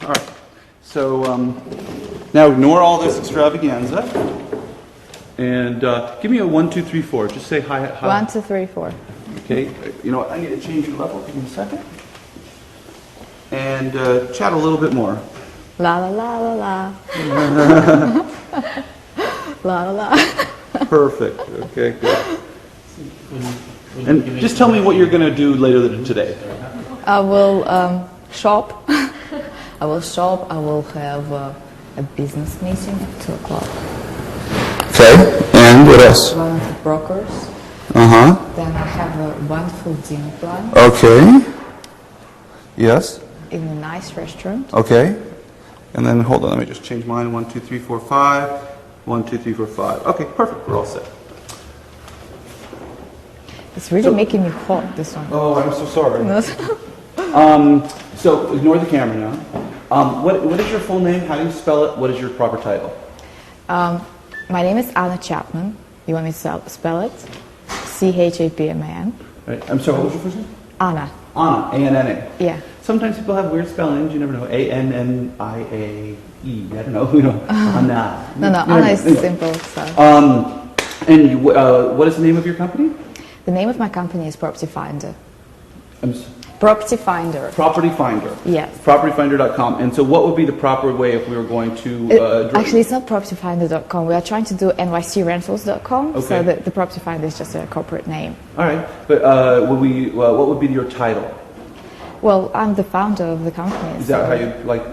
All right. So now ignore all this extravaganza and give me a 1, 2, 3, 4. Just say hi. 1, 2, 3, 4. Okay. You know what? I need to change your level. Give me a second. And chat a little bit more. La la la la la. La la la. Perfect. Okay, good. And just tell me what you're going to do later today. I will shop. I will shop. I will have a business meeting at 2 o'clock. Okay. And what else? One of the brokers. Uh-huh. Then I have a wonderful dinner plan. Okay. Yes. In a nice restaurant. Okay. And then, hold on, let me just change mine. 1, 2, 3, 4, 5. 1, 2, 3, 4, 5. Okay, perfect. We're all set. It's really making me hot, this one. Oh, I'm so sorry. So, ignore the camera now. What is your full name? How do you spell it? What is your proper title? My name is Anna Chapman. You want me to spell it? Chapman. Right. I'm sorry, what was your first name? Anna. Anna, A-N-N-A. Yeah. Sometimes people have weird spellings. You never know. A-N-N-I-A-E. I don't know. Anna. No, Anna is simple. So. And what is the name of your company? The name of my company is Property Finder. Property Finder. Yes. Propertyfinder.com. And so what would be the proper way if we were going to... Actually, it's not propertyfinder.com. We are trying to do nycrentals.com. Okay. So the Property Finder is just a corporate name. All right. But what would be your title? Well, I'm the founder of the company. Is that how you like?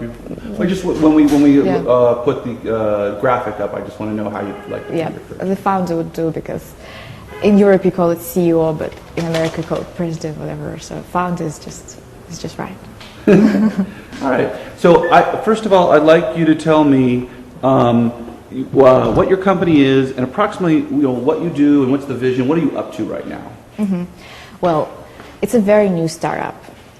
Just when we put the graphic up, I just want to know how you like. Yeah, the founder would do, because in Europe you call it CEO, but in America you call it president, whatever. So founder is just right. All right. So first of all, I'd like you to tell me what your company is and approximately what you do and what's the vision. What are you up to right now? Mm-hmm. Well, it's a very new startup.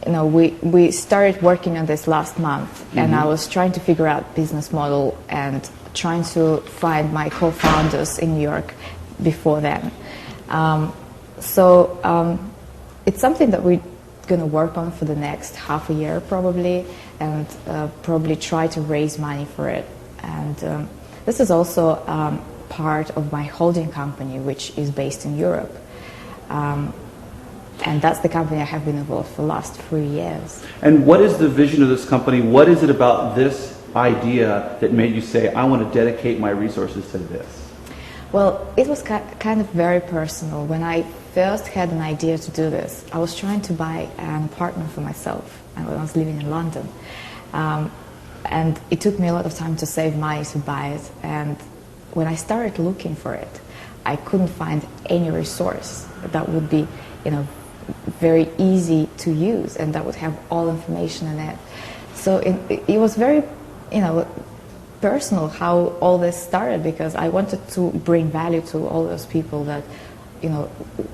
We started working on this last month, and I was trying to figure out business model and trying to find my co-founders in New York before then. It's something that we're going to work on for the next half a year probably, and probably try to raise money for it. And this is also part of my holding company, which is based in Europe. And that's the company I have been involved for the last 3 years. And what is the vision of this company? What is it about this idea that made you say, I want to dedicate my resources to this? Well, it was kind of very personal. When I first had an idea to do this, I was trying to buy an apartment for myself when I was living in London. And it took me a lot of time to save money to buy it. And when I started looking for it, I couldn't find any resource that would be, very easy to use and that would have all information in it. So it was very, personal how all this started, because I wanted to bring value to all those people that,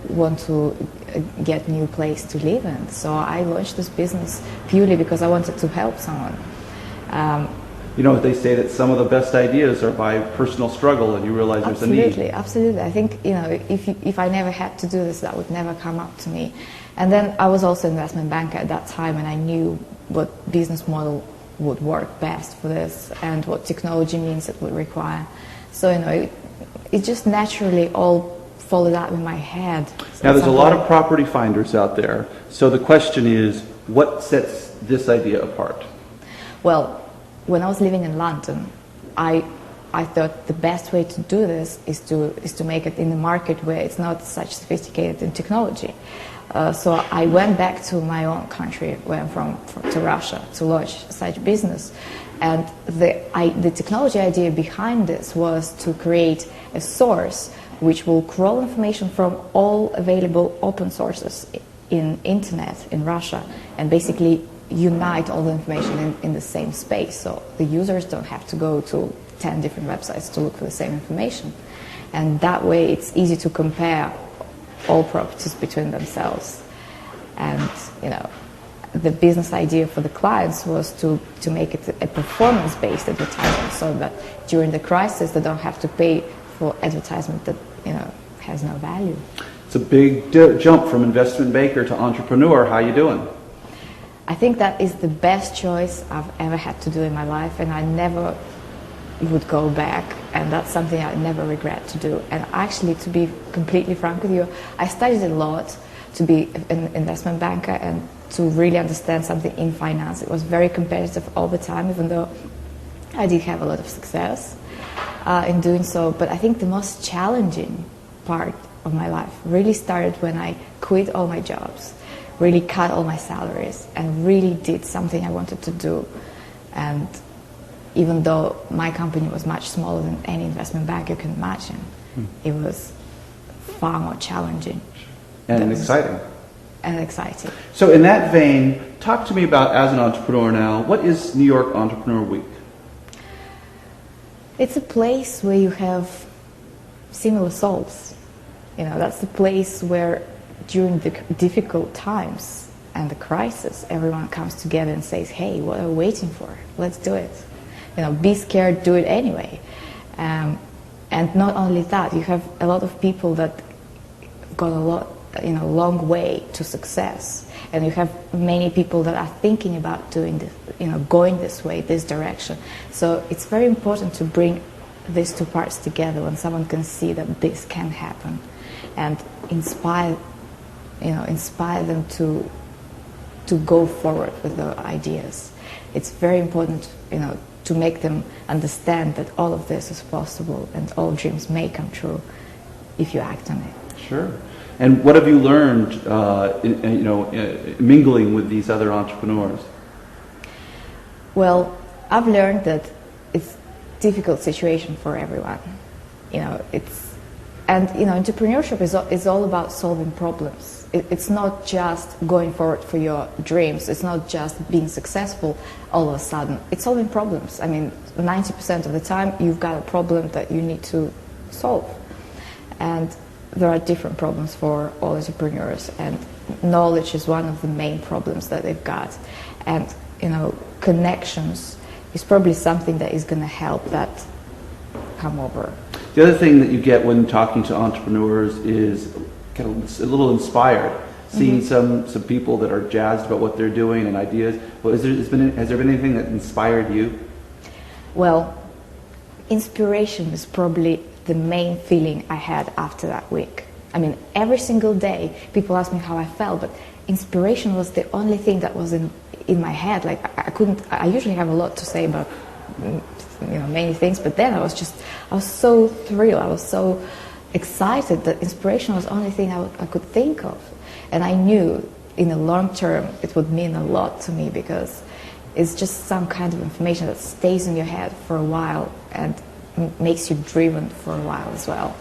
want to get a new place to live in. So I launched this business purely because I wanted to help someone. They say that some of the best ideas are by personal struggle, and you realize there's a need. Absolutely. I think, if I never had to do this, that would never come up to me. And then I was also an investment banker at that time, and I knew what business model would work best for this and what technology means it would require. So, it just naturally all followed out in my head. Now, there's a lot of property finders out there. So the question is, what sets this idea apart? Well, when I was living in London, I thought the best way to do this is to make it in a market where it's not such sophisticated in technology. So I went back to my own country, where I'm from, to Russia, to launch such business. And the technology idea behind this was to create a source which will crawl information from all available open sources in internet in Russia, and basically unite all the information in the same space, so the users don't have to go to 10 different websites to look for the same information. And that way it's easy to compare all properties between themselves. And the business idea for the clients was to make it a performance-based advertisement, so that during the crisis they don't have to pay for advertisement that has no value. It's a big jump from investment banker to entrepreneur. How you doing? I think that is the best choice I've ever had to do in my life, and I never would go back, and that's something I never regret to do. And actually, to be completely frank with you, I studied a lot to be an investment banker and to really understand something in finance. It was very competitive all the time, even though I did have a lot of success in doing so. But I think the most challenging part of my life really started when I quit all my jobs, really cut all my salaries, and really did something I wanted to do. And even though my company was much smaller than any investment bank you can imagine, it was far more challenging. And exciting. And exciting. So in that vein, talk to me about, as an entrepreneur now, what is New York Entrepreneur Week? It's a place where you have similar souls. You know, that's the place where during the difficult times and the crisis, everyone comes together and says, hey, what are we waiting for? Let's do it. You know, be scared, do it anyway. And not only that, you have a lot of people that got a long way to success. And you have many people that are thinking about doing this, going this way, this direction. So it's very important to bring these two parts together when someone can see that this can happen, and inspire them to go forward with their ideas. It's very important, to make them understand that all of this is possible and all dreams may come true if you act on it. Sure. And what have you learned, mingling with these other entrepreneurs? Well, I've learned that it's a difficult situation for everyone. Entrepreneurship is all about solving problems. It's not just going forward for your dreams. It's not just being successful all of a sudden. It's solving problems. I mean, 90% of the time you've got a problem that you need to solve. And there are different problems for all entrepreneurs, and knowledge is one of the main problems that they've got. And, connections is probably something that is going to help that come over. The other thing that you get when talking to entrepreneurs is kind of a little inspired, seeing some people that are jazzed about what they're doing and ideas. Well, has there been anything that inspired you? Well, inspiration is probably the main feeling I had after that week. I mean, every single day people ask me how I felt, but inspiration was the only thing that was in my head. Like, I usually have a lot to say about many things, but then I was so thrilled, I was so excited that inspiration was the only thing I could think of. And I knew in the long term it would mean a lot to me, because it's just some kind of information that stays in your head for a while and makes you driven for a while as well.